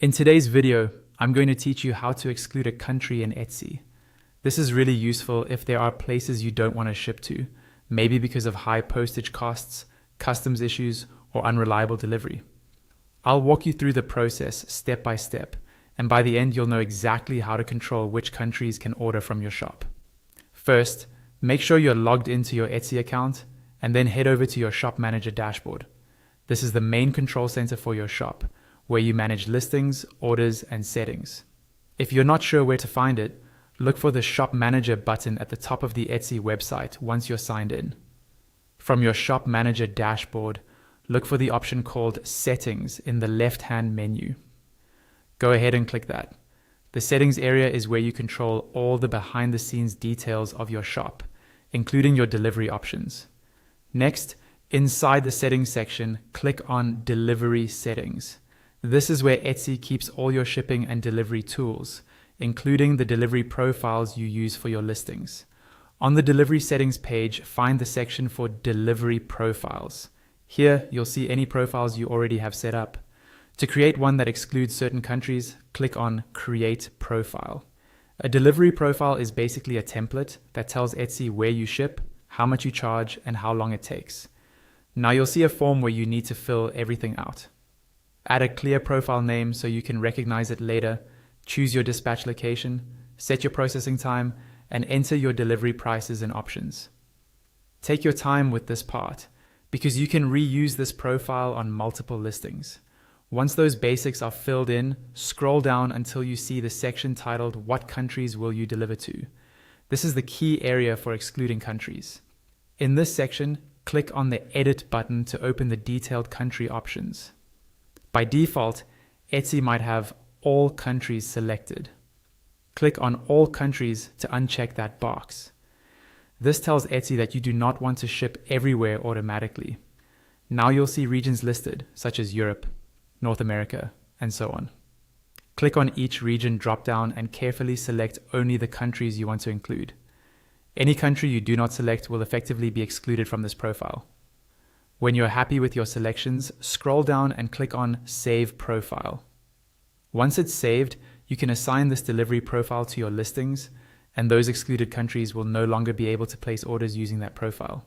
In today's video, I'm going to teach you how to exclude a country in Etsy. This is really useful if there are places you don't want to ship to, maybe because of high postage costs, customs issues, or unreliable delivery. I'll walk you through the process step by step, and by the end you'll know exactly how to control which countries can order from your shop. First, make sure you're logged into your Etsy account, and then head over to your Shop Manager dashboard. This is the main control center for your shop, where you manage listings, orders, and settings. If you're not sure where to find it, look for the Shop Manager button at the top of the Etsy website once you're signed in. From your Shop Manager dashboard, look for the option called Settings in the left-hand menu. Go ahead and click that. The settings area is where you control all the behind-the-scenes details of your shop, including your delivery options. Next, inside the settings section, click on Delivery Settings. This is where Etsy keeps all your shipping and delivery tools, including the delivery profiles you use for your listings. On the delivery settings page, find the section for Delivery Profiles. Here, you'll see any profiles you already have set up. To create one that excludes certain countries, click on Create Profile. A delivery profile is basically a template that tells Etsy where you ship, how much you charge, and how long it takes. Now you'll see a form where you need to fill everything out. Add a clear profile name so you can recognize it later, choose your dispatch location, set your processing time, and enter your delivery prices and options. Take your time with this part, because you can reuse this profile on multiple listings. Once those basics are filled in, scroll down until you see the section titled What Countries Will You Deliver To? This is the key area for excluding countries. In this section, click on the Edit button to open the detailed country options. By default, Etsy might have all countries selected. Click on all countries to uncheck that box. This tells Etsy that you do not want to ship everywhere automatically. Now you'll see regions listed, such as Europe, North America, and so on. Click on each region drop-down and carefully select only the countries you want to include. Any country you do not select will effectively be excluded from this profile. When you're happy with your selections, scroll down and click on Save Profile. Once it's saved, you can assign this delivery profile to your listings, and those excluded countries will no longer be able to place orders using that profile.